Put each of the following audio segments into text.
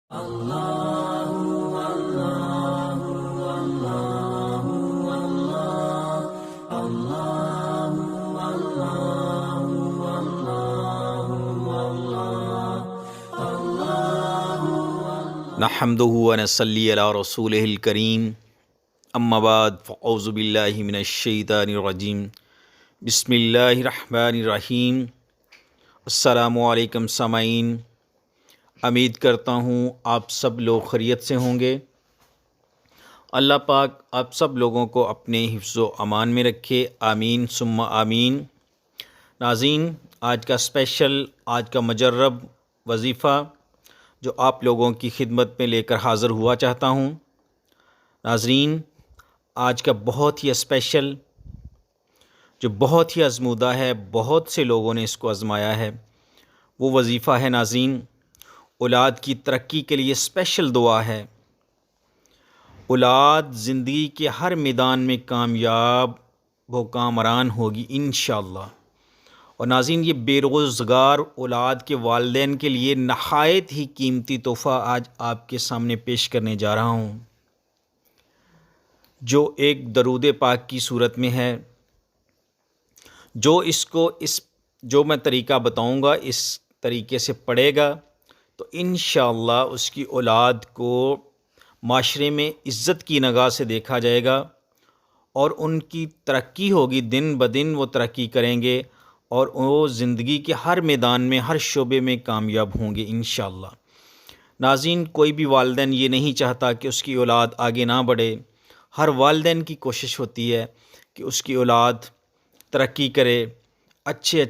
نحمدہ ونصلی علی رسولہ الکریم، اما بعد فاعوذ باللہ من الشیطان الرجیم، بسم اللہ الرحمن الرحیم۔ السلام علیکم سامعین، امید کرتا ہوں آپ سب لوگ خیریت سے ہوں گے۔ اللہ پاک آپ سب لوگوں کو اپنے حفظ و امان میں رکھے، آمین ثم آمین۔ ناظرین، آج کا اسپیشل، آج کا مجرب وظیفہ جو آپ لوگوں کی خدمت میں لے کر حاضر ہوا چاہتا ہوں۔ ناظرین، آج کا بہت ہی اسپیشل، جو بہت ہی آزمودہ ہے، بہت سے لوگوں نے اس کو آزمایا ہے، وہ وظیفہ ہے ناظرین، اولاد کی ترقی کے لیے اسپیشل دعا ہے۔ اولاد زندگی کے ہر میدان میں کامیاب و کامران ہوگی انشاءاللہ۔ اور ناظرین، یہ بے روزگار اولاد کے والدین کے لیے نہایت ہی قیمتی تحفہ آج آپ کے سامنے پیش کرنے جا رہا ہوں، جو ایک درود پاک کی صورت میں ہے۔ جو میں طریقہ بتاؤں گا، اس طریقے سے پڑھے گا تو انشاءاللہ اس کی اولاد کو معاشرے میں عزت کی نگاہ سے دیکھا جائے گا، اور ان کی ترقی ہوگی، دن بدن وہ ترقی کریں گے، اور وہ زندگی کے ہر میدان میں، ہر شعبے میں کامیاب ہوں گے انشاءاللہ۔ ناظرین، کوئی بھی والدین یہ نہیں چاہتا کہ اس کی اولاد آگے نہ بڑھے۔ ہر والدین کی کوشش ہوتی ہے کہ اس کی اولاد ترقی کرے، اچھے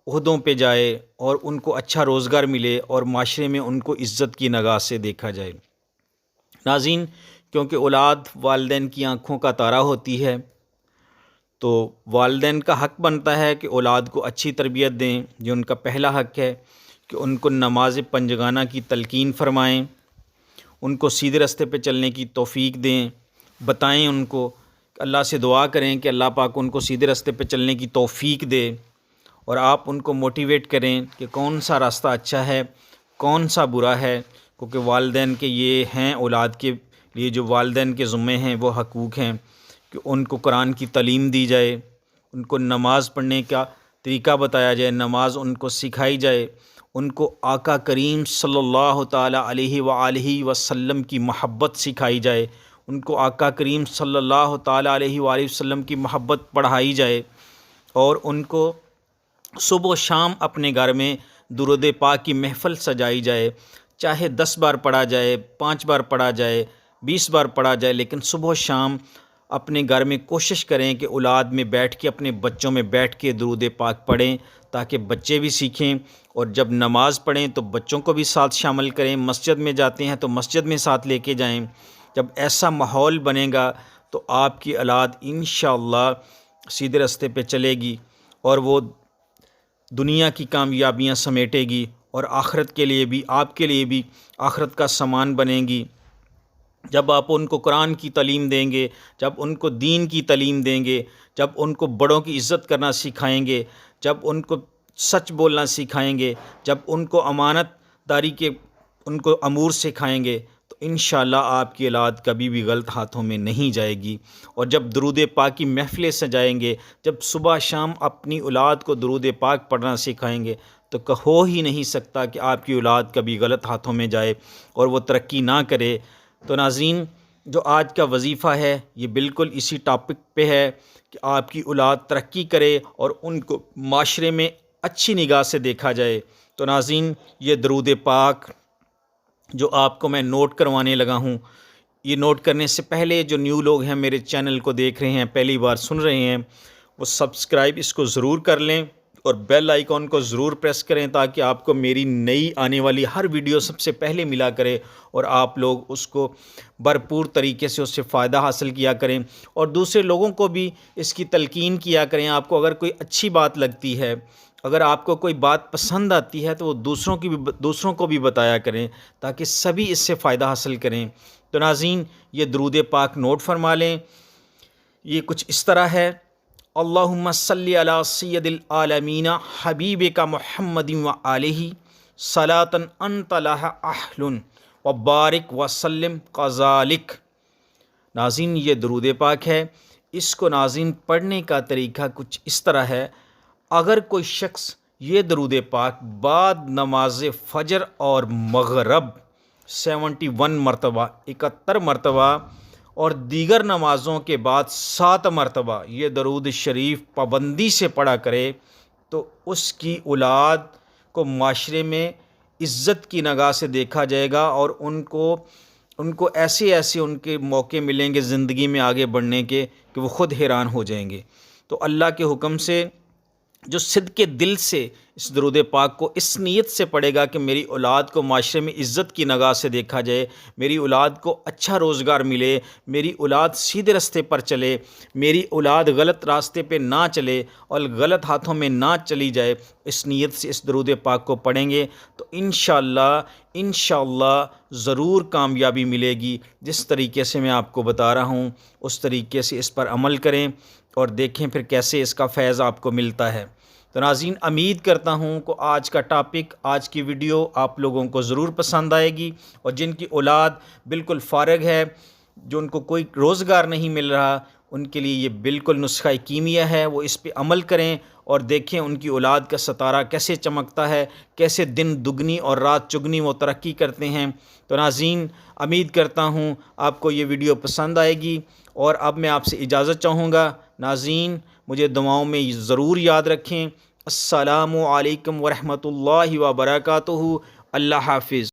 عہدوں پہ جائے، اور ان کو اچھا روزگار ملے، اور معاشرے میں ان کو عزت کی نگاہ سے دیکھا جائے۔ ناظرین، کیونکہ اولاد والدین کی آنکھوں کا تارا ہوتی ہے، تو والدین کا حق بنتا ہے کہ اولاد کو اچھی تربیت دیں۔ یہ ان کا پہلا حق ہے کہ ان کو نماز پنجگانہ کی تلقین فرمائیں، ان کو سیدھے راستے پہ چلنے کی توفیق دیں، بتائیں ان کو، اللہ سے دعا کریں کہ اللہ پاک ان کو سیدھے راستے پہ چلنے کی توفیق دے، اور آپ ان کو موٹیویٹ کریں کہ کون سا راستہ اچھا ہے، کون سا برا ہے، کیونکہ والدین کے یہ ہیں، اولاد کے لیے جو والدین کے ذمے ہیں وہ حقوق ہیں کہ ان کو قرآن کی تعلیم دی جائے، ان کو نماز پڑھنے کا طریقہ بتایا جائے، نماز ان کو سکھائی جائے، ان کو آقا کریم صلی اللہ تعالیٰ علیہ وآلہ وسلم کی محبت سکھائی جائے، ان کو آقا کریم صلی اللہ تعالیٰ علیہ وآلہ وسلم کی محبت پڑھائی جائے، اور ان کو صبح و شام اپنے گھر میں درود پاک کی محفل سجائی جائے، چاہے 10 بار پڑھا جائے، 5 بار پڑھا جائے، 20 بار پڑھا جائے، لیکن صبح و شام اپنے گھر میں کوشش کریں کہ اولاد میں بیٹھ کے، اپنے بچوں میں بیٹھ کے درود پاک پڑھیں، تاکہ بچے بھی سیکھیں، اور جب نماز پڑھیں تو بچوں کو بھی ساتھ شامل کریں، مسجد میں جاتے ہیں تو مسجد میں ساتھ لے کے جائیں۔ جب ایسا ماحول بنے گا تو آپ کی اولاد انشاءاللہ سیدھے راستے پہ چلے گی، اور وہ دنیا کی کامیابیاں سمیٹے گی، اور آخرت کے لیے بھی، آپ کے لیے بھی آخرت کا سامان بنے گی۔ جب آپ ان کو قرآن کی تعلیم دیں گے، جب ان کو دین کی تعلیم دیں گے، جب ان کو بڑوں کی عزت کرنا سکھائیں گے، جب ان کو سچ بولنا سکھائیں گے، جب ان کو امانت داری کے ان کو امور سکھائیں گے، تو انشاءاللہ آپ کی اولاد کبھی بھی غلط ہاتھوں میں نہیں جائے گی۔ اور جب درود پاک کی محفلیں سجائیں گے، جب صبح شام اپنی اولاد کو درود پاک پڑھنا سکھائیں گے، تو ہو ہی نہیں سکتا کہ آپ کی اولاد کبھی غلط ہاتھوں میں جائے اور وہ ترقی نہ کرے۔ تو ناظرین، جو آج کا وظیفہ ہے یہ بالکل اسی ٹاپک پہ ہے کہ آپ کی اولاد ترقی کرے اور ان کو معاشرے میں اچھی نگاہ سے دیکھا جائے۔ تو ناظرین، یہ درود پاک جو آپ کو میں نوٹ کروانے لگا ہوں، یہ نوٹ کرنے سے پہلے جو نیو لوگ ہیں، میرے چینل کو دیکھ رہے ہیں، پہلی بار سن رہے ہیں، وہ سبسکرائب اس کو ضرور کر لیں، اور بیل آئیکن کو ضرور پریس کریں، تاکہ آپ کو میری نئی آنے والی ہر ویڈیو سب سے پہلے ملا کرے، اور آپ لوگ اس کو بھرپور طریقے سے اس سے فائدہ حاصل کیا کریں، اور دوسرے لوگوں کو بھی اس کی تلقین کیا کریں۔ آپ کو اگر کوئی اچھی بات لگتی ہے، اگر آپ کو کوئی بات پسند آتی ہے، تو وہ دوسروں کو بھی بتایا کریں، تاکہ سبھی اس سے فائدہ حاصل کریں۔ تو ناظرین، یہ درود پاک نوٹ فرما لیں۔ یہ کچھ اس طرح ہے: اللہم صلی علی سید العالمین حبیبک محمد و آلہ صلاۃ انت لہا اہل وبارک وسلم کذالک۔ ناظرین یہ درود پاک ہے، اس کو ناظرین پڑھنے کا طریقہ کچھ اس طرح ہے۔ اگر کوئی شخص یہ درود پاک بعد نماز فجر اور مغرب 71 مرتبہ 71 مرتبہ اور دیگر نمازوں کے بعد 7 مرتبہ یہ درود شریف پابندی سے پڑھا کرے تو اس کی اولاد کو معاشرے میں عزت کی نگاہ سے دیکھا جائے گا، اور ان کو ایسے ان کے موقع ملیں گے زندگی میں آگے بڑھنے کے کہ وہ خود حیران ہو جائیں گے۔ تو اللہ کے حکم سے جو صدق دل سے اس درود پاک کو اس نیت سے پڑھے گا کہ میری اولاد کو معاشرے میں عزت کی نگاہ سے دیکھا جائے، میری اولاد کو اچھا روزگار ملے، میری اولاد سیدھے راستے پر چلے، میری اولاد غلط راستے پہ نہ چلے اور غلط ہاتھوں میں نہ چلی جائے، اس نیت سے اس درود پاک کو پڑھیں گے تو انشاءاللہ ضرور کامیابی ملے گی۔ جس طریقے سے میں آپ کو بتا رہا ہوں اس طریقے سے اس پر عمل کریں اور دیکھیں پھر کیسے اس کا فیض آپ کو ملتا ہے۔ تو ناظرین امید کرتا ہوں کہ آج کا ٹاپک، آج کی ویڈیو آپ لوگوں کو ضرور پسند آئے گی، اور جن کی اولاد بالکل فارغ ہے، جو ان کو کوئی روزگار نہیں مل رہا، ان کے لیے یہ بالکل نسخہ کیمیا ہے، وہ اس پہ عمل کریں اور دیکھیں ان کی اولاد کا ستارہ کیسے چمکتا ہے، کیسے دن دگنی اور رات چگنی وہ ترقی کرتے ہیں۔ تو ناظرین امید کرتا ہوں آپ کو یہ ویڈیو پسند آئے گی، اور اب میں آپ سے اجازت چاہوں گا۔ ناظرین مجھے دعاؤں میں ضرور یاد رکھیں۔ السلام علیکم ورحمۃ اللہ وبرکاتہ۔ اللہ حافظ۔